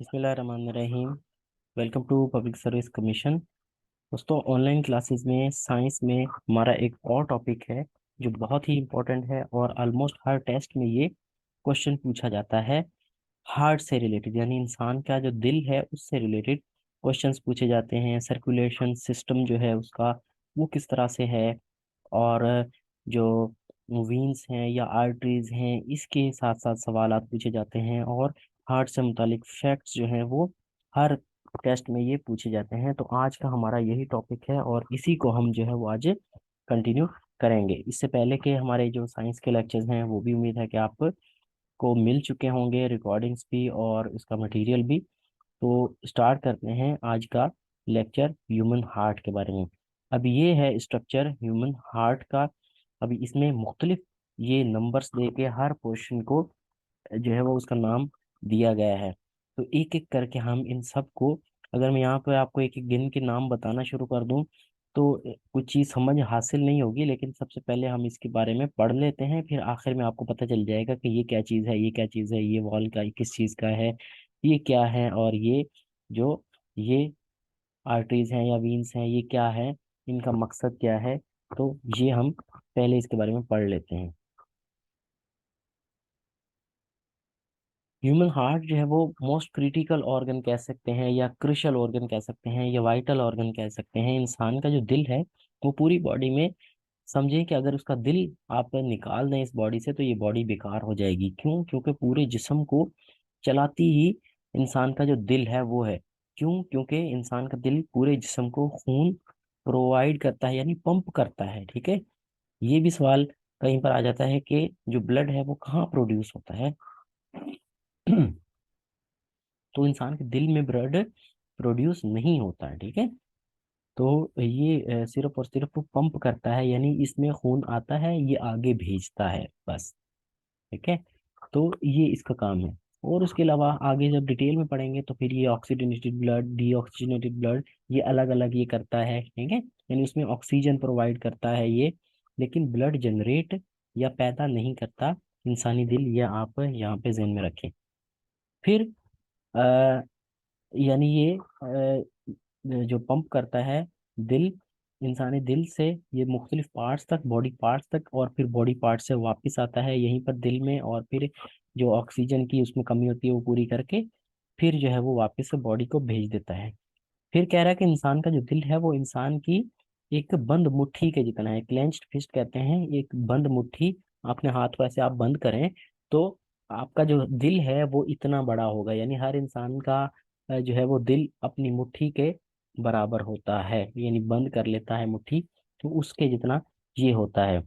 बिस्मिल्लाहिर्रहमानिर्रहीम। Welcome to public service commission. दोस्तों, online classes में साइंस में हमारा एक और टॉपिक है जो बहुत ही इम्पोर्टेंट है और ऑलमोस्ट हर टेस्ट में ये क्वेश्चन पूछा जाता है। हार्ट से रिलेटेड यानी इंसान का जो दिल है उससे रिलेटेड क्वेश्चंस पूछे जाते हैं। सर्कुलेशन सिस्टम जो है उसका वो किस तरह से है, और जो वीन्स हैं या आर्टरीज हैं इसके साथ साथ सवाल पूछे जाते हैं, और हार्ट से मुतालिक फैक्ट्स जो हैं वो हर टेस्ट में ये पूछे जाते हैं। तो आज का हमारा यही टॉपिक है और इसी को हम जो है वो आज कंटिन्यू करेंगे। इससे पहले के हमारे जो साइंस के लेक्चर्स हैं वो भी उम्मीद है कि आप को मिल चुके होंगे, रिकॉर्डिंग्स भी और इसका मटेरियल भी। तो स्टार्ट करते हैं आज का लेक्चर ह्यूमन हार्ट के बारे में। अब ये है स्ट्रक्चर ह्यूमन हार्ट का। अभी इसमें मुख्तलिफ ये नंबर्स दे के हर पोर्शन को जो है वो उसका नाम दिया गया है। तो एक एक करके हम इन सब को, अगर मैं यहाँ पे आपको एक एक गिन के नाम बताना शुरू कर दूं तो कुछ चीज़ समझ हासिल नहीं होगी, लेकिन सबसे पहले हम इसके बारे में पढ़ लेते हैं, फिर आखिर में आपको पता चल जाएगा कि ये क्या चीज़ है, ये क्या चीज़ है, ये वॉल का किस चीज़ का है, ये क्या है, और ये जो ये आर्टरीज हैं या वीन्स हैं ये क्या है, इनका मकसद क्या है। तो ये हम पहले इसके बारे में पढ़ लेते हैं। ह्यूमन हार्ट जो है वो मोस्ट क्रिटिकल ऑर्गन कह सकते हैं, या क्रुशियल ऑर्गन कह सकते हैं, या वाइटल ऑर्गन कह सकते हैं। इंसान का जो दिल है वो पूरी बॉडी में, समझे कि अगर उसका दिल आप निकाल दें इस बॉडी से तो ये बॉडी बेकार हो जाएगी। क्यों? क्योंकि पूरे जिस्म को चलाती ही इंसान का जो दिल है वो है। क्यों? क्योंकि इंसान का दिल पूरे जिस्म को खून प्रोवाइड करता है यानी पंप करता है। ठीक है। ये भी सवाल कहीं पर आ जाता है कि जो ब्लड है वो कहाँ प्रोड्यूस होता है। तो इंसान के दिल में ब्लड प्रोड्यूस नहीं होता है। ठीक है। तो ये सिर्फ और सिर्फ पंप करता है, यानी इसमें खून आता है ये आगे भेजता है बस। ठीक है। तो ये इसका काम है। और उसके अलावा आगे जब डिटेल में पढ़ेंगे तो फिर ये ऑक्सीजनेटेड ब्लड, डीऑक्सीजनेटेड ब्लड, ये अलग अलग ये करता है। ठीक है। यानी उसमें ऑक्सीजन प्रोवाइड करता है ये, लेकिन ब्लड जनरेट या पैदा नहीं करता इंसानी दिल। ये आप यहाँ पे ध्यान में रखें। फिर आ, यानी ये जो पंप करता है दिल, इंसानी दिल से ये मुख्तलिफ पार्ट्स तक, बॉडी पार्ट्स तक, और फिर बॉडी पार्ट से वापस आता है यहीं पर दिल में, और फिर जो ऑक्सीजन की उसमें कमी होती है वो पूरी करके फिर जो है वो वापस से बॉडी को भेज देता है। फिर कह रहा है कि इंसान का जो दिल है वो इंसान की एक बंद मुट्ठी के जितना है। क्लेंच्ड फिस्ट कहते हैं, एक बंद मुट्ठी। अपने हाथ को ऐसे आप बंद करें तो आपका जो दिल है वो इतना बड़ा होगा, यानी हर इंसान का जो है वो दिल अपनी मुट्ठी के बराबर होता है, यानी बंद कर लेता है मुट्ठी तो उसके जितना ये होता है।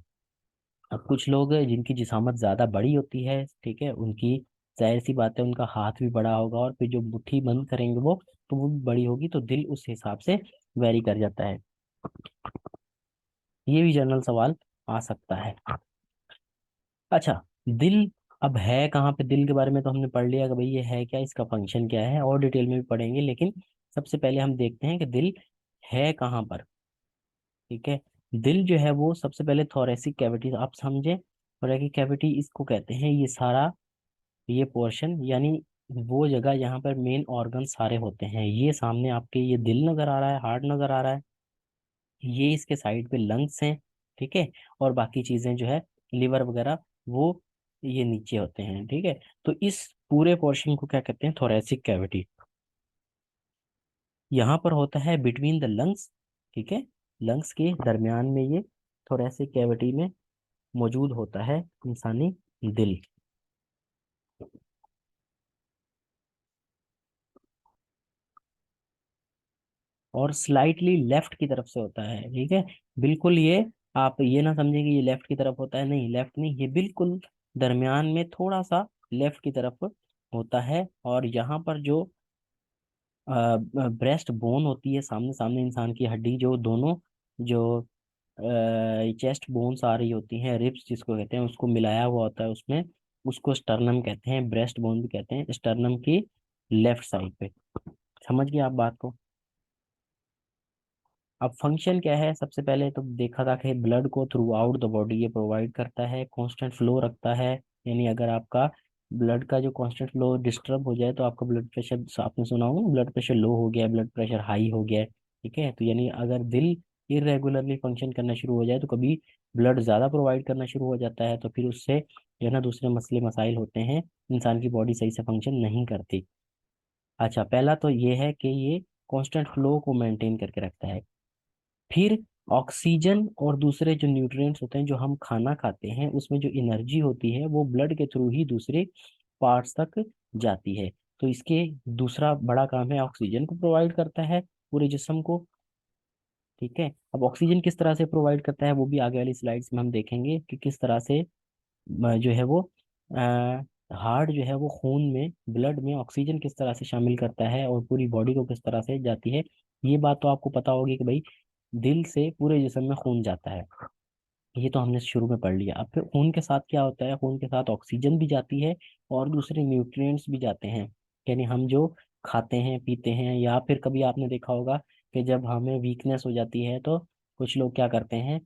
अब कुछ लोग जिनकी जिसामत ज्यादा बड़ी होती है, ठीक है, उनकी जाहिर सी बात है उनका हाथ भी बड़ा होगा, और फिर जो मुट्ठी बंद करेंगे वो तो वो भी बड़ी होगी, तो दिल उस हिसाब से वेरी कर जाता है। ये भी जनरल सवाल आ सकता है। अच्छा, दिल अब है कहाँ पे? दिल के बारे में तो हमने पढ़ लिया कि भाई ये है क्या, इसका फंक्शन क्या है, और डिटेल में भी पढ़ेंगे, लेकिन सबसे पहले हम देखते हैं कि दिल है कहाँ पर। ठीक है। दिल जो है वो सबसे पहले थोरेसिक कैविटी आप समझे। थोरेसिक कैविटी इसको कहते हैं, ये सारा ये पोर्शन यानी वो जगह जहाँ पर मेन ऑर्गन सारे होते हैं। ये सामने आपके ये दिल नजर आ रहा है, हार्ट नजर आ रहा है, ये इसके साइड पे लंग्स हैं। ठीक है। और बाकी चीजें जो है लिवर वगैरह वो ये नीचे होते हैं। ठीक है। तो इस पूरे पोर्शन को क्या कहते हैं? Thoracic cavity. यहाँ पर होता है बिटवीन द लंग्स। ठीक है। लंग्स के दरमियान में ये थोरेसिक कैविटी में मौजूद होता है इंसानी दिल। और स्लाइटली लेफ्ट की तरफ से होता है। ठीक है। बिल्कुल ये आप ये ना समझें कि ये लेफ्ट की तरफ होता है, नहीं, लेफ्ट नहीं, ये बिल्कुल दरमियान में थोड़ा सा लेफ्ट की तरफ होता है। और यहाँ पर जो ब्रेस्ट बोन होती है, सामने सामने इंसान की हड्डी, जो दोनों जो चेस्ट बोन्स आ रही होती हैं, रिब्स जिसको कहते हैं, उसको मिलाया हुआ होता है उसमें, उसको स्टर्नम कहते हैं, ब्रेस्ट बोन भी कहते हैं, स्टर्नम की लेफ्ट साइड पे। समझ गए आप बात को? अब फंक्शन क्या है? सबसे पहले तो देखा था कि ब्लड को थ्रू आउट द बॉडी ये प्रोवाइड करता है, कांस्टेंट फ्लो रखता है। यानी अगर आपका ब्लड का जो कांस्टेंट फ्लो डिस्टर्ब हो जाए तो आपका ब्लड प्रेशर, आपने सुना होगा ना, ब्लड प्रेशर लो हो गया, ब्लड प्रेशर हाई हो गया है। ठीक है, तो यानी अगर दिल इरेगुलरली फंक्शन करना शुरू हो जाए तो कभी ब्लड ज़्यादा प्रोवाइड करना शुरू हो जाता है, तो फिर उससे जो है ना दूसरे मसले मसाइल होते हैं, इंसान की बॉडी सही से फंक्शन नहीं करती। अच्छा, पहला तो ये है कि ये कांस्टेंट फ्लो को मेंटेन करके रखता है। फिर ऑक्सीजन और दूसरे जो न्यूट्रिएंट्स होते हैं जो हम खाना खाते हैं उसमें जो एनर्जी होती है वो ब्लड के थ्रू ही दूसरे पार्ट्स तक जाती है। तो इसके दूसरा बड़ा काम है, ऑक्सीजन को प्रोवाइड करता है पूरे जिस्म को। ठीक है, अब ऑक्सीजन किस तरह से प्रोवाइड करता है वो भी आगे वाली स्लाइड्स में हम देखेंगे कि किस तरह से जो है वो हार्ट जो है वो खून में, ब्लड में ऑक्सीजन किस तरह से शामिल करता है और पूरी बॉडी को किस तरह से जाती है। ये बात तो आपको पता होगी कि भाई दिल से पूरे जिस्म में खून जाता है, ये तो हमने शुरू में पढ़ लिया। अब फिर खून के साथ क्या होता है, खून के साथ ऑक्सीजन भी जाती है और दूसरे न्यूट्रिएंट्स भी जाते हैं। यानी हम जो खाते हैं पीते हैं, या फिर कभी आपने देखा होगा कि जब हमें वीकनेस हो जाती है तो कुछ लोग क्या करते हैं,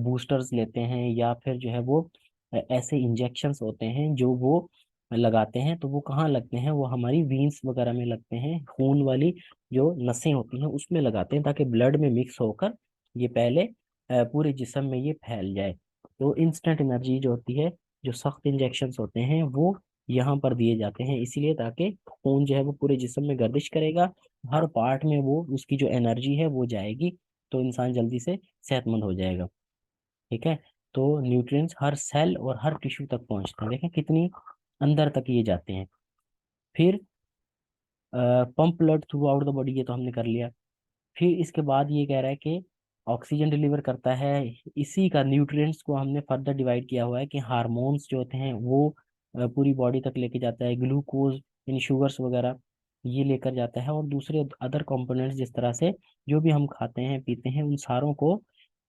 बूस्टर्स लेते हैं, या फिर जो है वो ऐसे इंजेक्शंस होते हैं जो वो लगाते हैं। तो वो कहाँ लगते हैं, वो हमारी वीन्स वगैरह में लगते हैं, खून वाली जो नसें होती हैं उसमें लगाते हैं, ताकि ब्लड में मिक्स होकर ये पहले पूरे जिस्म में ये फैल जाए। तो इंस्टेंट एनर्जी जो होती है, जो सख्त इंजेक्शंस होते हैं वो यहाँ पर दिए जाते हैं, इसीलिए ताकि खून जो है वो पूरे जिस्म में गर्दिश करेगा, हर पार्ट में वो उसकी जो एनर्जी है वो जाएगी, तो इंसान जल्दी से सेहतमंद हो जाएगा। ठीक है, तो न्यूट्रिएंट्स हर सेल और हर टिश्यू तक पहुंचते हैं, देखें कितनी अंदर तक ये जाते हैं। फिर pump blood through out the body, ये तो हमने कर लिया। फिर इसके बाद ये कह रहा है कि ऑक्सीजन डिलीवर करता है, इसी का न्यूट्रिएंट्स को हमने फर्दर डिवाइड किया हुआ है कि हार्मोन्स जो होते हैं वो पूरी बॉडी तक लेके जाता है, ग्लूकोज इन शुगर्स वगैरह ये लेकर जाता है, और दूसरे अदर कंपोनेंट्स जिस तरह से जो भी हम खाते हैं पीते हैं उन सारों को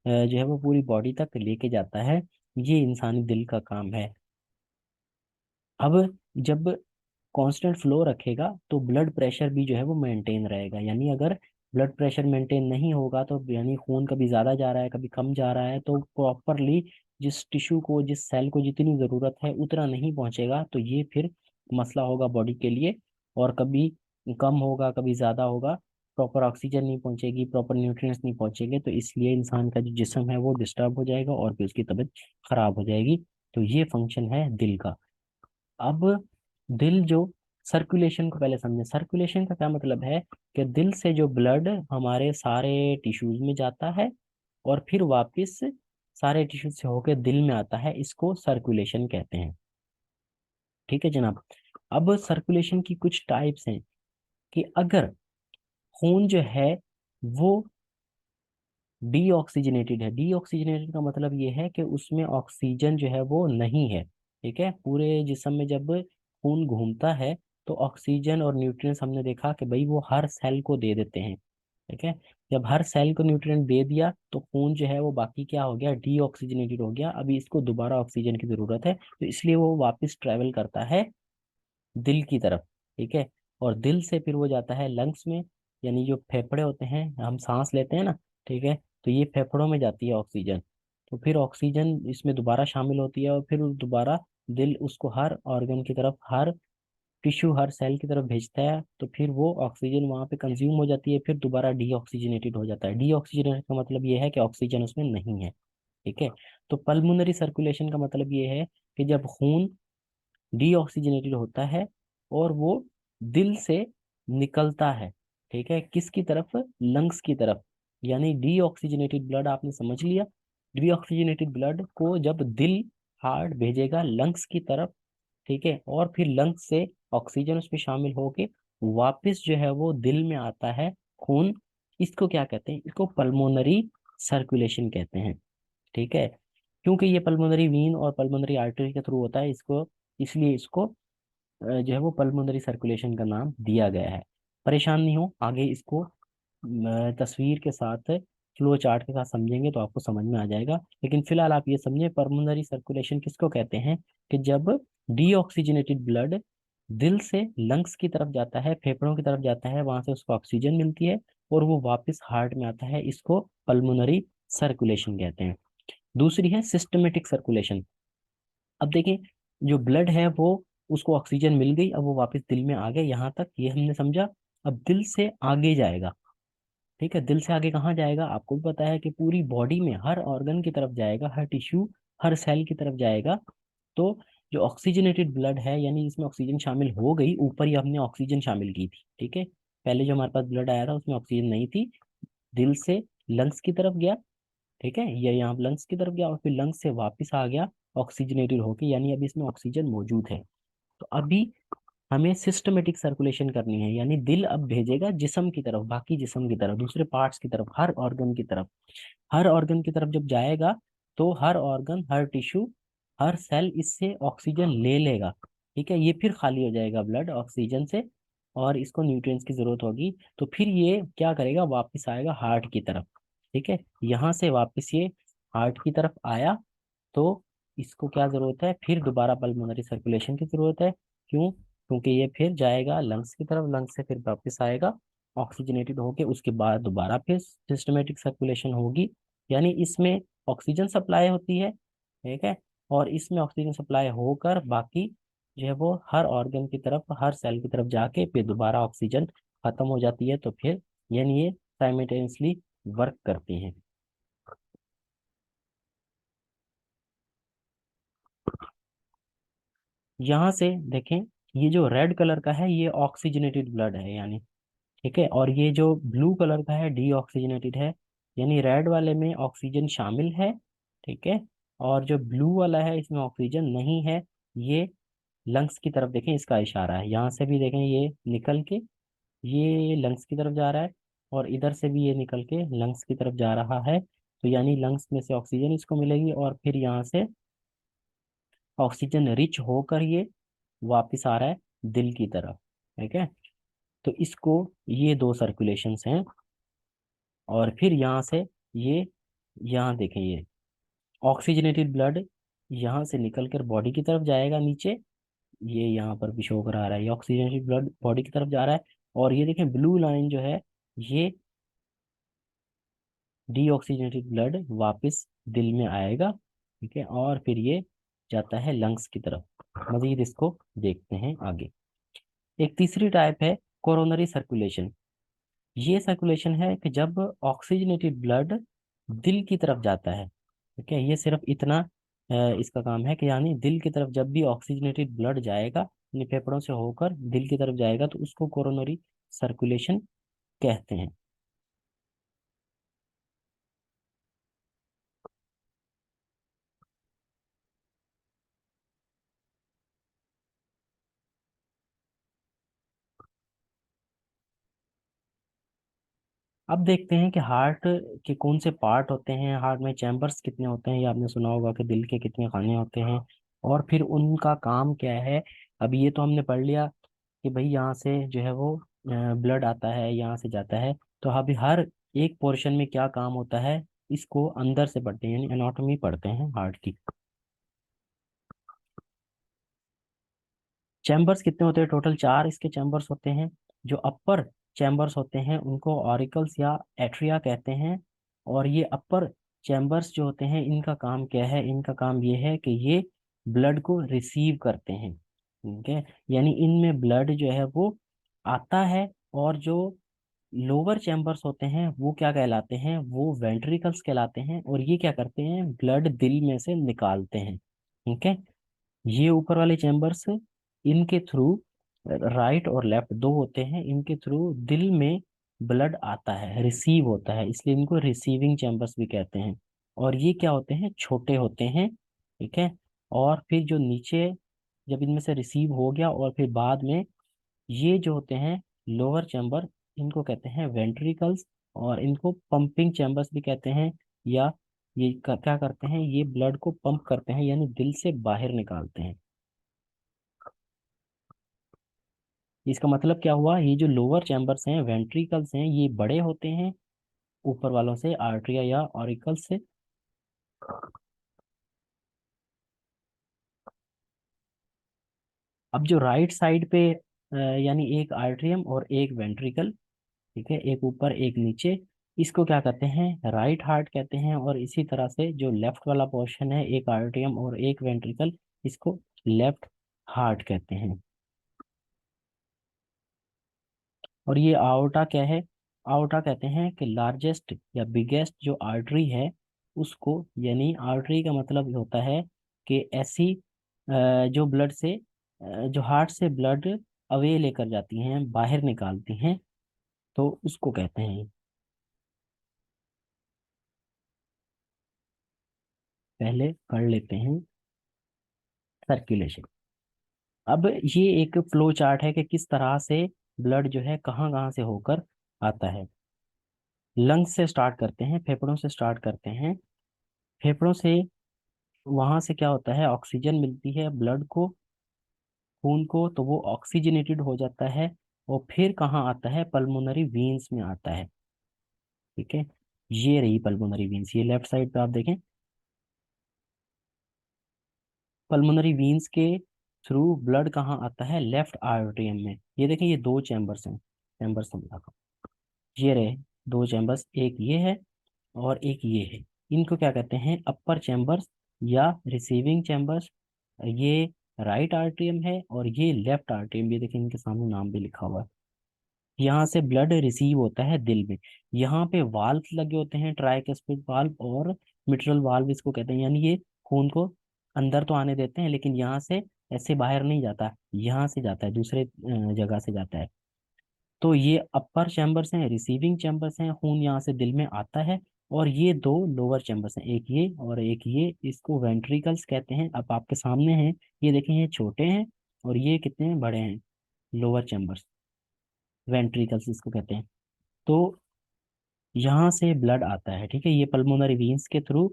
जो है वो पूरी बॉडी तक लेके जाता है। ये इंसानी दिल का काम है। अब जब कांस्टेंट फ्लो रखेगा तो ब्लड प्रेशर भी जो है वो मेंटेन रहेगा, यानी अगर ब्लड प्रेशर मेंटेन नहीं होगा तो यानी खून कभी ज़्यादा जा रहा है कभी कम जा रहा है, तो प्रॉपरली जिस टिश्यू को जिस सेल को जितनी ज़रूरत है उतना नहीं पहुंचेगा, तो ये फिर मसला होगा बॉडी के लिए। और कभी कम होगा कभी ज़्यादा होगा, प्रॉपर ऑक्सीजन नहीं पहुंचेगी, प्रॉपर न्यूट्रिएंट्स नहीं पहुंचेंगे, तो इसलिए इंसान का जो जिस्म है वो डिस्टर्ब हो जाएगा और फिर उसकी तबीयत खराब हो जाएगी। तो ये फंक्शन है दिल का। अब दिल जो, सर्कुलेशन को पहले समझे। सर्कुलेशन का क्या मतलब है कि दिल से जो ब्लड हमारे सारे टिश्यूज में जाता है और फिर वापस सारे टिश्यूज से होकर दिल में आता है, इसको सर्कुलेशन कहते हैं। ठीक है जनाब। अब सर्कुलेशन की कुछ टाइप्स हैं कि अगर खून जो है वो डीऑक्सीजनेटेड है, डीऑक्सीजनेटेड का मतलब ये है कि उसमें ऑक्सीजन जो है वो नहीं है। ठीक है, पूरे जिस्म में जब खून घूमता है तो ऑक्सीजन और न्यूट्रिएंट्स हमने देखा कि भाई वो हर सेल को दे देते हैं। ठीक है, जब हर सेल को न्यूट्रिएंट दे दिया तो खून जो है वो बाकी क्या हो गया, डीऑक्सीजनेटेड हो गया, अभी इसको दोबारा ऑक्सीजन की जरूरत है, तो इसलिए वो वापस ट्रेवल करता है दिल की तरफ। ठीक है, और दिल से फिर वो जाता है लंग्स में, यानी जो फेफड़े होते हैं हम सांस लेते हैं ना। ठीक है, तो ये फेफड़ों में जाती है ऑक्सीजन, तो फिर ऑक्सीजन इसमें दोबारा शामिल होती है और फिर दोबारा दिल उसको हर ऑर्गन की तरफ, हर टिश्यू, हर सेल की तरफ भेजता है, तो फिर वो ऑक्सीजन वहां पे कंज्यूम हो जाती है, फिर दोबारा डीऑक्सीजनेटेड हो जाता है। डीऑक्सीजनेटेड का मतलब ये है कि ऑक्सीजन उसमें नहीं है। ठीक है, तो पल्मोनरी सर्कुलेशन का मतलब ये है कि जब खून डीऑक्सीजनेटेड होता है और वो दिल से निकलता है, ठीक है, किसकी तरफ, लंग्स की तरफ, यानी डीऑक्सीजनेटेड ब्लड आपने समझ लिया। डीऑक्सीजनेटेड ब्लड को जब दिल, हार्ट भेजेगा लंग्स की तरफ, ठीक है, और फिर लंग्स से ऑक्सीजन उसमें शामिल होके वापस जो है वो दिल में आता है खून, इसको क्या कहते हैं, इसको पल्मोनरी सर्कुलेशन कहते हैं। ठीक है, क्योंकि ये पल्मोनरी वीन और पल्मोनरी आर्टरी के थ्रू होता है, इसको इसलिए इसको जो है वो पल्मोनरी सर्कुलेशन का नाम दिया गया है। परेशान नहीं हो, आगे इसको तस्वीर के साथ, फ्लो चार्ट के साथ समझेंगे तो आपको समझ में आ जाएगा, लेकिन फिलहाल आप ये समझे पल्मोनरी सर्कुलेशन किसको कहते हैं, कि जब डीऑक्सीजनेटेड ब्लड दिल से लंग्स की तरफ जाता है, फेफड़ों की तरफ जाता है, वहां से उसको ऑक्सीजन मिलती है और वो वापस हार्ट में आता है, इसको पल्मोनरी सर्कुलेशन कहते हैं। दूसरी है सिस्टमेटिक सर्कुलेशन। अब देखें, जो ब्लड है वो उसको ऑक्सीजन मिल गई, अब वो वापस दिल में आ गया, यहाँ तक ये हमने समझा। अब दिल से आगे जाएगा, ठीक है, दिल से आगे कहाँ जाएगा, आपको भी पता है कि पूरी बॉडी में हर ऑर्गन की तरफ जाएगा, हर टिश्यू, हर सेल की तरफ जाएगा। तो जो ऑक्सीजनेटेड ब्लड है, यानी इसमें ऑक्सीजन शामिल हो गई, ऊपर ही हमने ऑक्सीजन शामिल की थी, ठीक है, पहले जो हमारे पास ब्लड आया था उसमें ऑक्सीजन नहीं थी, दिल से लंग्स की तरफ गया, ठीक है, ये यहाँ लंग्स की तरफ गया और फिर लंग्स से वापस आ गया ऑक्सीजनेटेड होके, यानी अभी इसमें ऑक्सीजन मौजूद है। तो अभी हमें सिस्टमेटिक सर्कुलेशन करनी है, यानी दिल अब भेजेगा जिस्म की तरफ, बाकी जिस्म की तरफ, दूसरे पार्ट्स की तरफ, हर ऑर्गन की तरफ। हर ऑर्गन की तरफ जब जाएगा तो हर ऑर्गन, हर टिश्यू, हर सेल इससे ऑक्सीजन ले लेगा, ठीक है, ये फिर खाली हो जाएगा ब्लड ऑक्सीजन से, और इसको न्यूट्रिएंट्स की जरूरत होगी। तो फिर ये क्या करेगा, वापस आएगा हार्ट की तरफ, ठीक है, यहाँ से वापस ये हार्ट की तरफ आया, तो इसको क्या जरूरत है, फिर दोबारा पल्मोनरी सर्कुलेशन की जरूरत है। क्यों? क्योंकि ये फिर जाएगा लंग्स की तरफ, लंग्स से फिर वापस आएगा ऑक्सीजनेटेड होके, उसके बाद दोबारा फिर सिस्टमेटिक सर्कुलेशन होगी, यानी इसमें ऑक्सीजन सप्लाई होती है, ठीक है, और इसमें ऑक्सीजन सप्लाई होकर बाकी जो है वो हर ऑर्गन की तरफ, हर सेल की तरफ जाके फिर दोबारा ऑक्सीजन खत्म हो जाती है, तो फिर यानी ये साइमल्टेनियसली वर्क करती हैं। यहाँ से देखें, ये जो रेड कलर का है ये ऑक्सीजनेटेड ब्लड है, यानी, ठीक है, और ये जो ब्लू कलर का है डीऑक्सीजनेटेड है, यानी रेड वाले में ऑक्सीजन शामिल है, ठीक है, और जो ब्लू वाला है इसमें ऑक्सीजन नहीं है। ये लंग्स की तरफ देखें, इसका इशारा है, यहाँ से भी देखें ये निकल के ये लंग्स की तरफ जा रहा है, और इधर से भी ये निकल के लंग्स की तरफ जा रहा है, तो यानी लंग्स में से ऑक्सीजन इसको मिलेगी, और फिर यहाँ से ऑक्सीजन रिच होकर ये वापिस आ रहा है दिल की तरफ, ठीक है। तो इसको, ये दो सर्कुलेशंस हैं, और फिर यहाँ से ये, यहाँ देखें ये ऑक्सीजनेटेड ब्लड यहाँ से निकल कर बॉडी की तरफ जाएगा नीचे, ये यहाँ पर भी शो करा रहा है, ये ऑक्सीजनेटेड ब्लड बॉडी की तरफ जा रहा है, और ये देखें ब्लू लाइन जो है ये डीऑक्सीजनेटेड ब्लड वापस दिल में आएगा, ठीक है, और फिर ये जाता है लंग्स की तरफ। मजीद इसको देखते हैं आगे। एक तीसरी टाइप है कोरोनरी सर्कुलेशन। ये सर्कुलेशन है कि जब ऑक्सीजनेटेड ब्लड दिल की तरफ जाता है, ठीक है, ये सिर्फ इतना इसका काम है कि यानी दिल की तरफ जब भी ऑक्सीजनेटेड ब्लड जाएगा अपने फेफड़ों से होकर दिल की तरफ जाएगा, तो उसको कोरोनरी सर्कुलेशन कहते हैं। अब देखते हैं कि हार्ट के कौन से पार्ट होते हैं, हार्ट में चैम्बर्स कितने होते हैं, ये आपने सुना होगा कि दिल के कितने खाने होते हैं, और फिर उनका काम क्या है। अब ये तो हमने पढ़ लिया कि भाई यहाँ से जो है वो ब्लड आता है, यहाँ से जाता है, तो अभी हर एक पोर्शन में क्या काम होता है, इसको अंदर से पढ़ते हैं, यानी एनाटॉमी पढ़ते हैं हार्ट की। चैम्बर्स कितने होते हैं, टोटल चार इसके चैम्बर्स होते हैं। जो अपर चैम्बर्स होते हैं उनको ऑरिकल्स या एट्रिया कहते हैं, और ये अपर चैम्बर्स जो होते हैं इनका काम क्या है, इनका काम ये है कि ये ब्लड को रिसीव करते हैं, ठीक है, यानी इनमें ब्लड जो है वो आता है, और जो लोअर चैम्बर्स होते हैं वो क्या कहलाते हैं, वो वेंट्रिकल्स कहलाते हैं, और ये क्या करते हैं, ब्लड दिल में से निकालते हैं, ठीक है। ये ऊपर वाले चैम्बर्स, इनके थ्रू, राइट और लेफ्ट दो होते हैं, इनके थ्रू दिल में ब्लड आता है, रिसीव होता है, इसलिए इनको रिसीविंग चैम्बर्स भी कहते हैं। और ये क्या होते हैं, छोटे होते हैं, ठीक है। और फिर जो नीचे, जब इनमें से रिसीव हो गया और फिर बाद में ये जो होते हैं लोअर चैम्बर, इनको कहते हैं वेंट्रिकल्स, और इनको पंपिंग चैम्बर्स भी कहते हैं, या ये क्या करते हैं, ये ब्लड को पंप करते हैं, यानी दिल से बाहर निकालते हैं। इसका मतलब क्या हुआ, ये जो लोअर चैम्बर्स हैं, वेंट्रिकल्स हैं, ये बड़े होते हैं ऊपर वालों से, आर्टरिया या ऑरिकल्स से। अब जो राइट साइड पे यानी एक आर्टरियम और एक वेंट्रिकल, ठीक है, एक ऊपर एक नीचे, इसको क्या कहते हैं, राइट हार्ट कहते हैं। और इसी तरह से जो लेफ्ट वाला पोर्शन है, एक आर्टरियम और एक वेंट्रिकल, इसको लेफ्ट हार्ट कहते हैं। और ये आर्टरी क्या है? आर्टरी कहते हैं कि लार्जेस्ट या बिगेस्ट जो आर्टरी है उसको, यानी आर्टरी का मतलब होता है कि ऐसी जो ब्लड से जो हार्ट से ब्लड अवे लेकर जाती हैं, बाहर निकालती हैं, तो उसको कहते हैं। पहले पढ़ लेते हैं सर्कुलेशन। अब ये एक फ्लो चार्ट है कि किस तरह से ब्लड जो है कहाँ कहाँ से होकर आता है। लंग्स से स्टार्ट करते हैं, फेफड़ों से स्टार्ट करते हैं। फेफड़ों से वहां से क्या होता है, ऑक्सीजन मिलती है ब्लड को, खून को, तो वो ऑक्सीजनेटेड हो जाता है। और फिर कहाँ आता है, पल्मोनरी वेन्स में आता है। ठीक है, ये रही पल्मोनरी वेन्स, ये लेफ्ट साइड पे आप देखें। पल्मोनरी वेन्स के थ्रू ब्लड कहाँ आता है, लेफ्ट आर्टरियम में। ये देखें, ये दो चैम्बर्स हैं, चैम्बर्स समझा, ये रहे दो चैम्बर्स, एक ये है और एक ये है। इनको क्या कहते हैं, अपर चैम्बर्स या रिसीविंग चैम्बर्स। ये राइट आर्टरियम है और ये लेफ्ट आर्टरियम, ये देखिए इनके सामने नाम भी लिखा हुआ है। यहाँ से ब्लड रिसीव होता है दिल में। यहाँ पे वाल्व लगे होते हैं, ट्राइकस्पिड वाल्व और मिट्रल वाल्व इसको कहते हैं। यानी ये खून को अंदर तो आने देते हैं, लेकिन यहाँ से ऐसे बाहर नहीं जाता, यहाँ से जाता है, दूसरे जगह से जाता है। तो ये अपर चैम्बर्स हैं, रिसीविंग चैम्बर्स हैं, खून यहाँ से दिल में आता है। और ये दो लोअर चैम्बर्स हैं, एक ये और एक ये, इसको वेंट्रिकल्स कहते हैं। अब आपके सामने हैं, ये देखें, ये छोटे हैं और ये कितने बड़े हैं, लोअर चैम्बर्स, वेंट्रिकल्स इसको कहते हैं। तो यहाँ से ब्लड आता है, ठीक है, ये पल्मोनरी वेन्स के थ्रू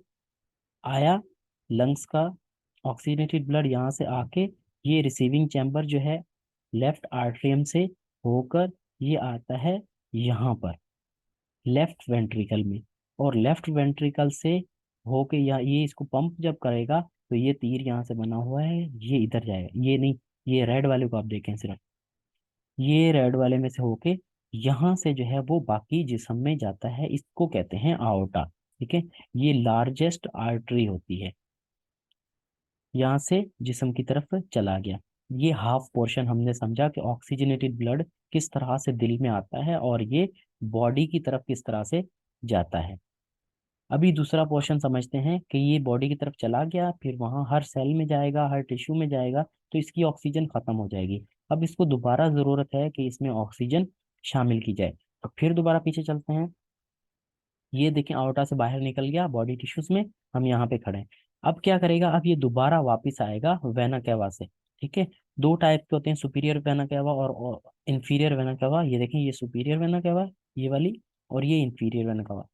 आया, लंग्स का ऑक्सीजनेटेड ब्लड यहाँ से आके ये रिसीविंग चैम्बर जो है लेफ्ट आर्टरियम से होकर ये आता है यहाँ पर लेफ्ट वेंट्रिकल में। और लेफ्ट वेंट्रिकल से होके यहाँ ये इसको पंप जब करेगा तो ये तीर यहाँ से बना हुआ है, ये इधर जाएगा, ये नहीं, ये रेड वाले को आप देखें सिर्फ, ये रेड वाले में से होके यहाँ से जो है वो बाकी जिस्म में जाता है, इसको कहते हैं आओटा। ठीक है, ये लार्जेस्ट आर्टरी होती है, यहाँ से जिस्म की तरफ चला गया। ये हाफ पोर्शन हमने समझा कि ऑक्सीजनेटेड ब्लड किस तरह से दिल में आता है और ये बॉडी की तरफ किस तरह से जाता है। अभी दूसरा पोर्शन समझते हैं कि ये बॉडी की तरफ चला गया, फिर वहां हर सेल में जाएगा, हर टिश्यू में जाएगा, तो इसकी ऑक्सीजन खत्म हो जाएगी। अब इसको दोबारा जरूरत है कि इसमें ऑक्सीजन शामिल की जाए। तो फिर दोबारा पीछे चलते हैं, ये देखें आउटा से बाहर निकल गया बॉडी टिश्यूज में, हम यहाँ पे खड़े हैं। अब क्या करेगा, अब ये दोबारा वापिस आएगा वेना कैवा से। ठीक है, दो टाइप के होते हैं, सुपीरियर वेना कैवा और इंफीरियर वेना कैवा। ये देखें, ये सुपीरियर वेना कैवा, ये वाली, और ये इंफीरियर वेना कैवा।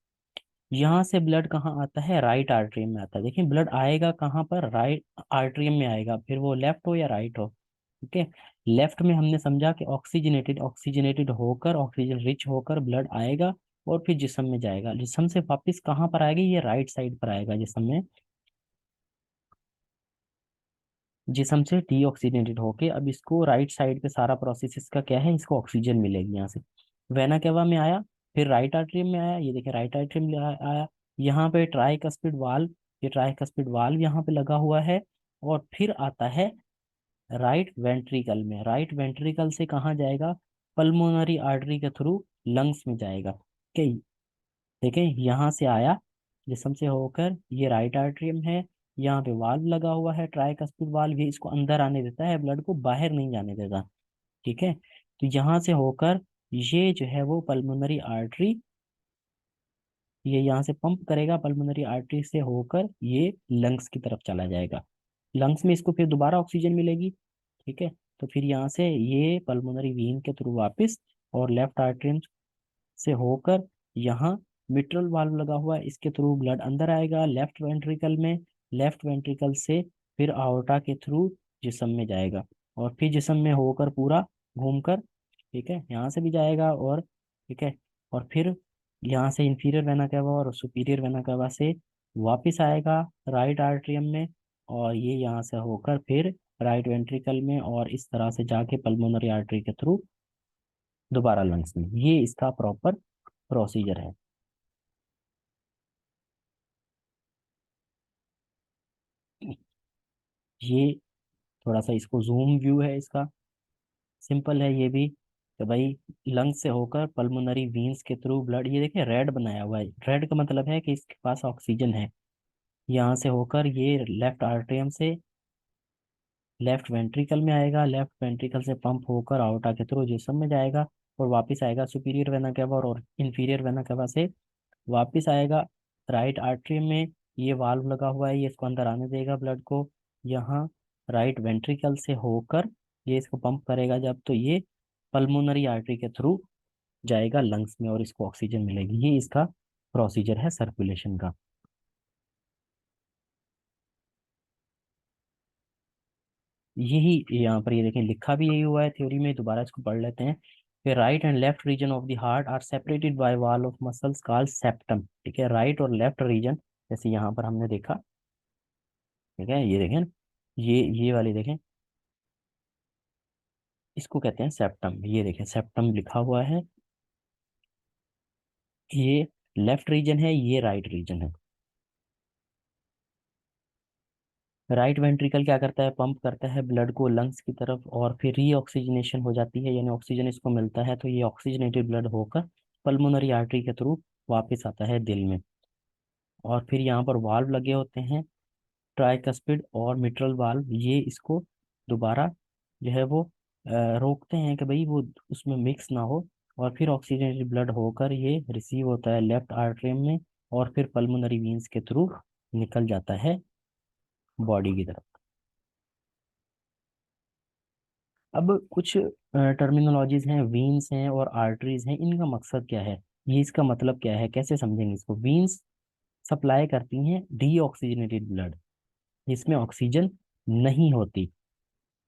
यहाँ से ब्लड कहाँ आता है, राइट आर्टरियम में आता है। देखिए ब्लड आएगा कहाँ पर, राइट आर्टरियम में आएगा, फिर वो लेफ्ट हो या राइट हो। ठीक है, लेफ्ट में हमने समझा कि ऑक्सीजनेटेड ऑक्सीजनेटेड होकर, ऑक्सीजन रिच होकर ब्लड आएगा और फिर जिस्म में जाएगा। जिस्म से वापस कहाँ पर आएगा, ये राइट साइड पर आएगा जिस्म में, जिस्म से डीऑक्सीजनेटेड होके। अब इसको राइट साइड पे सारा प्रोसेस इसका क्या है, इसको ऑक्सीजन मिलेगी यहाँ से। वेना केवा में आया, फिर राइट आर्टरियम में आया, ये देखिए राइट आर्टरियम में आया। यहाँ पे ट्राइकस्पिड वाल्व, ये ट्राइकस्पिड वाल्व यहाँ पे लगा हुआ है। और फिर आता है राइट वेंट्रिकल में, राइट वेंट्रिकल से कहाँ जाएगा, पल्मोनरी आर्टरी के थ्रू लंग्स में जाएगा। ठीक है, देखें यहाँ से आया जिसम से होकर, ये राइट आर्टरियम है, यहाँ पे वाल्व लगा हुआ है, ट्राइकस्पिड वाल्व, ये इसको अंदर आने देता है, ब्लड को बाहर नहीं जाने देता। ठीक है, तो यहाँ से होकर ये जो है वो पल्मोनरी आर्टरी, ये यहाँ से पंप करेगा, पल्मोनरी आर्टरी से होकर ये लंग्स की तरफ चला जाएगा। लंग्स में इसको फिर दोबारा ऑक्सीजन मिलेगी। ठीक है, तो फिर यहाँ से ये पल्मोनरी वेन के थ्रू वापस और लेफ्ट आर्टरी से होकर यहाँ मिट्रल वाल्व लगा हुआ है, इसके थ्रू ब्लड अंदर आएगा लेफ्ट वेंट्रिकल में, लेफ्ट वेंट्रिकल से फिर आओर्टा के थ्रू जिस्म में जाएगा और फिर जिस्म में होकर पूरा घूमकर, ठीक है, यहाँ से भी जाएगा और, ठीक है, और फिर यहाँ से इंफीरियर वेना कैवा और सुपीरियर वेना कैवा से वापस आएगा राइट आर्टरियम में, और ये यहाँ से होकर फिर राइट वेंट्रिकल में और इस तरह से जाके पल्मोनरी आर्टरी के थ्रू दोबारा लंग्स में। ये इसका प्रॉपर प्रोसीजर है। ये थोड़ा सा इसको जूम व्यू है इसका। सिंपल है ये भी, तो भाई लंग्स से होकर पल्मोनरी वीन्स के थ्रू ब्लड, ये देखिए रेड बनाया हुआ है, रेड का मतलब है कि इसके पास ऑक्सीजन है। यहाँ से होकर ये लेफ्ट आर्टरियम से लेफ्ट वेंट्रिकल में आएगा, लेफ्ट वेंट्रिकल से पंप होकर आउटा के थ्रू जिसम में जाएगा, और वापस आएगा सुपीरियर वेना केवा और इंफीरियर वेना केवा से वापस आएगा राइट आर्टरी में। ये वाल्व लगा हुआ है, ये इसको अंदर आने देगा ब्लड को। यहाँ राइट वेंट्रिकल से होकर ये इसको पंप करेगा जब, तो ये पल्मोनरी आर्टरी के थ्रू जाएगा लंग्स में और इसको ऑक्सीजन मिलेगी। ये इसका प्रोसीजर है सर्कुलेशन का। यही यहाँ पर ये देखें लिखा भी यही हुआ है थ्योरी में, दोबारा इसको पढ़ लेते हैं। फिर right and left region of the heart are separated by wall of muscles called septum. ठीक है, राइट और लेफ्ट रीजन, जैसे यहाँ पर हमने देखा, ठीक है, ये देखें, ये वाली देखें, इसको कहते हैं सेप्टम। ये देखें सेप्टम लिखा हुआ है, ये लेफ्ट रीजन है, ये राइट रीजन है। राइट वेंट्रिकल क्या करता है, पंप करता है ब्लड को लंग्स की तरफ, और फिर रीऑक्सीजनेशन हो जाती है, यानी ऑक्सीजन इसको मिलता है, तो ये ऑक्सीजनेटेड ब्लड होकर पल्मोनरी आर्टरी के थ्रू वापस आता है दिल में। और फिर यहाँ पर वाल्व लगे होते हैं, ट्राइकस्पिड और मिट्रल वाल्व, ये इसको दोबारा जो है वो रोकते हैं कि भाई वो उसमें मिक्स ना हो, और फिर ऑक्सीजनेटेड ब्लड होकर ये रिसीव होता है लेफ्ट आर्टरियम में, और फिर पल्मोनरी वीन्स के थ्रू निकल जाता है बॉडी की तरफ। अब कुछ टर्मिनोलॉजीज हैं, वीन्स हैं और आर्टरीज हैं, इनका मकसद क्या है, ये इसका मतलब क्या है, कैसे समझेंगे इसको। वीन्स सप्लाई करती हैं डीऑक्सीजनेटेड ब्लड, जिसमें ऑक्सीजन नहीं होती,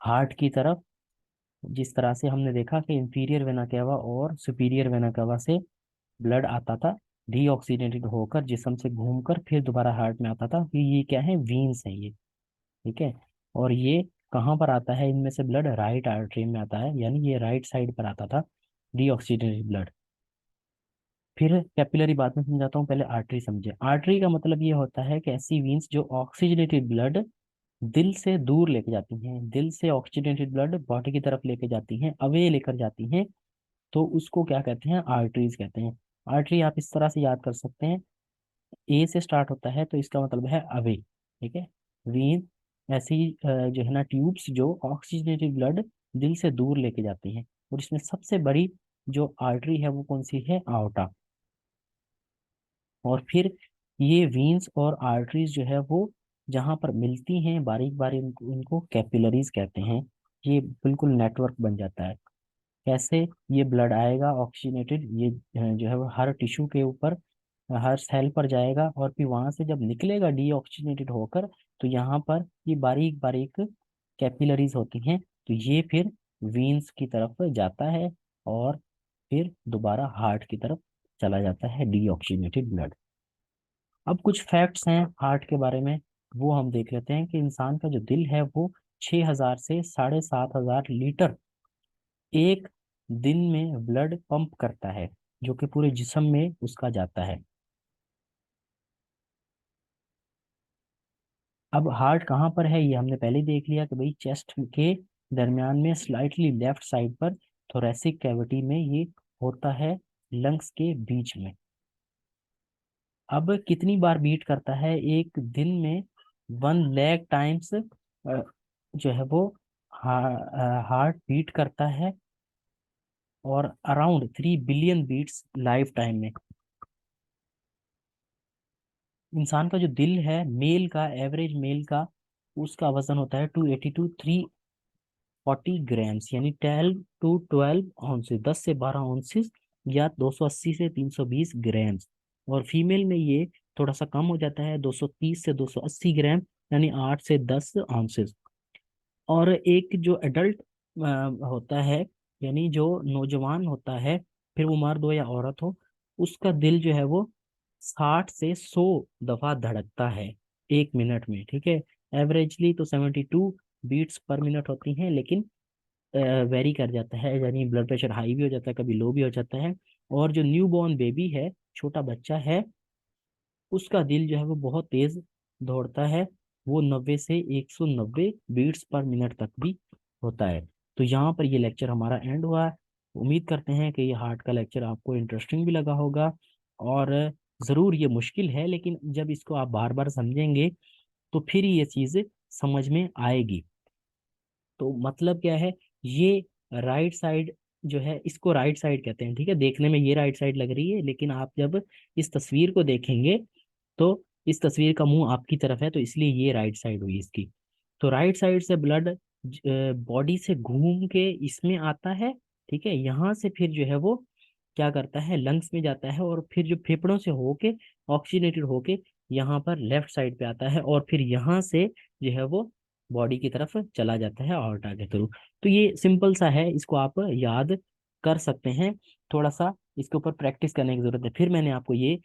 हार्ट की तरफ। जिस तरह से हमने देखा कि इंफीरियर वेना केवा और सुपीरियर वेना केवा से ब्लड आता था डीऑक्सीजनेटेड होकर जिस्म से घूमकर फिर दोबारा हार्ट में आता था, कि ये क्या है, वीन्स है ये। ठीक है, और ये कहाँ पर आता है, इनमें से ब्लड राइट आर्टरी में आता है, यानी ये राइट साइड पर आता था डीऑक्सीजनेटेड ब्लड। फिर कैपिलरी बाद में समझाता हूँ, पहले आर्टरी समझे। आर्टरी का मतलब ये होता है कि ऐसी वीन्स जो ऑक्सीजनेटेड ब्लड दिल से दूर लेके जाती हैं, दिल से ऑक्सीजनेटेड ब्लड बॉडी की तरफ लेके जाती हैं, अवे लेकर जाती हैं, तो उसको क्या कहते हैं, आर्टरीज कहते हैं। आर्टरी आप इस तरह से याद कर सकते हैं, ए से स्टार्ट होता है तो इसका मतलब है अवे। ठीक है, वीन ऐसी जो है ना ट्यूब्स जो ऑक्सीजनेटेड ब्लड दिल से दूर लेके जाती हैं, और इसमें सबसे बड़ी जो आर्टरी है वो कौन सी है, आउटा। और फिर ये वीन्स और आर्टरीज जो है वो जहाँ पर मिलती हैं बारीक बारीक, उनको कैपिलरीज कहते हैं। ये बिल्कुल नेटवर्क बन जाता है। कैसे, ये ब्लड आएगा ऑक्सीजनेटेड, ये जो है वो हर टिश्यू के ऊपर, हर सेल पर जाएगा, और फिर वहां से जब निकलेगा डीऑक्सीजनेटेड होकर, तो यहाँ पर ये बारीक बारीक कैपिलरीज होती हैं, तो ये फिर वीन्स की तरफ जाता है, और फिर दोबारा हार्ट की तरफ चला जाता है डीऑक्सीजनेटेड ब्लड। अब कुछ फैक्ट्स हैं हार्ट के बारे में, वो हम देख लेते हैं कि इंसान का जो दिल है वो 6,000 से 7,500 लीटर एक दिन में ब्लड पंप करता है, जो कि पूरे जिस्म में उसका जाता है। अब हार्ट कहाँ पर है, ये हमने पहले ही देख लिया कि भाई चेस्ट के दरमियान में स्लाइटली लेफ्ट साइड पर थोरेसिक कैविटी में ये होता है, लंग्स के बीच में। अब कितनी बार बीट करता है एक दिन में, 1 लाख टाइम्स जो है वो हार्ट बीट करता है, और around 3 billion beats life time में। इंसान का जो दिल है, मेल का, एवरेज मेल का, उसका वजन होता है 280 टू 340 ग्राम्स, यानी 10 टू 12 ऑन्सेस, 10 से 12 ऑन्सेस, या 280 से 320 ग्राम्स। और फीमेल में ये थोड़ा सा कम हो जाता है, 230 से 280 ग्राम, यानी 8 से 10 ऑन्सेस। और एक जो एडल्ट होता है, यानी जो नौजवान होता है, फिर वो मर्द हो या औरत हो, उसका दिल जो है वो 60 से 100 दफा धड़कता है 1 मिनट में। ठीक है, एवरेजली तो 72 बीट्स पर मिनट होती हैं, लेकिन वेरी कर जाता है, यानी ब्लड प्रेशर हाई भी हो जाता है, कभी लो भी हो जाता है। और जो न्यू बॉर्न बेबी है, छोटा बच्चा है, उसका दिल जो है वो बहुत तेज दौड़ता है, वो 90 से 190 बीट्स पर मिनट तक भी होता है। तो यहाँ पर ये लेक्चर हमारा एंड हुआ है। उम्मीद करते हैं कि ये हार्ट का लेक्चर आपको इंटरेस्टिंग भी लगा होगा, और ज़रूर ये मुश्किल है, लेकिन जब इसको आप बार बार समझेंगे तो फिर ये चीज़ समझ में आएगी। तो मतलब क्या है, ये राइट साइड जो है, इसको राइट साइड कहते हैं, ठीक है। देखने में ये राइट साइड लग रही है, लेकिन आप जब इस तस्वीर को देखेंगे तो इस तस्वीर का मुंह आपकी तरफ है, तो इसलिए ये राइट साइड हुई इसकी। तो राइट साइड से ब्लड बॉडी से घूम के इसमें आता है, ठीक है। यहाँ से फिर जो है वो क्या करता है, लंग्स में जाता है, और फिर जो फेफड़ों से होके ऑक्सीनेटेड होके यहाँ पर लेफ्ट साइड पे आता है, और फिर यहाँ से जो है वो बॉडी की तरफ चला जाता है aorta के थ्रू। तो ये सिंपल सा है, इसको आप याद कर सकते हैं। थोड़ा सा इसके ऊपर प्रैक्टिस करने की जरूरत है। फिर मैंने आपको ये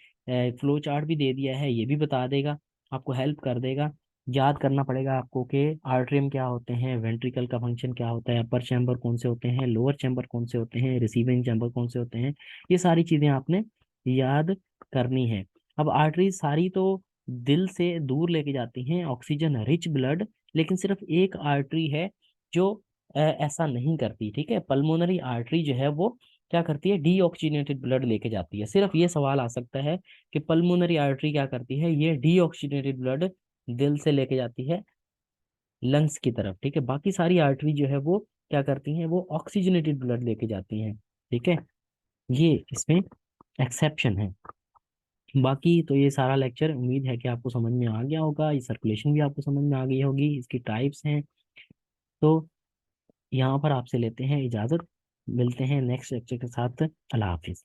फ्लो चार्ट भी दे दिया है, ये भी बता देगा, आपको हेल्प कर देगा। याद करना पड़ेगा आपको कि आर्टरियम क्या होते हैं, वेंट्रिकल का फंक्शन क्या होता है, अपर चैम्बर कौन से होते हैं, लोअर चैम्बर कौन से होते हैं, रिसीविंग चैम्बर कौन से होते हैं। ये सारी चीजें आपने याद करनी है। अब आर्टरी सारी तो दिल से दूर लेके जाती हैं ऑक्सीजन रिच ब्लड, लेकिन सिर्फ एक आर्टरी है जो ऐसा नहीं करती, ठीक है। पल्मोनरी आर्टरी जो है वो क्या करती है, डीऑक्सीजनेटेड ब्लड लेके जाती है। सिर्फ ये सवाल आ सकता है कि पल्मोनरी आर्टरी क्या करती है, ये डीऑक्सीजनेटेड ब्लड दिल से लेके जाती है लंग्स की तरफ, ठीक है। बाकी सारी आर्टरी जो है वो क्या करती हैं, वो ऑक्सीजनेटेड ब्लड लेके जाती हैं, ठीक है। ये इसमें एक्सेप्शन है। बाकी तो ये सारा लेक्चर उम्मीद है कि आपको समझ में आ गया होगा, ये सर्कुलेशन भी आपको समझ में आ गई होगी, इसकी टाइप्स हैं। तो यहाँ पर आपसे लेते हैं इजाज़त, मिलते हैं नेक्स्ट लेक्चर के साथ। अल्लाह हाफिज़।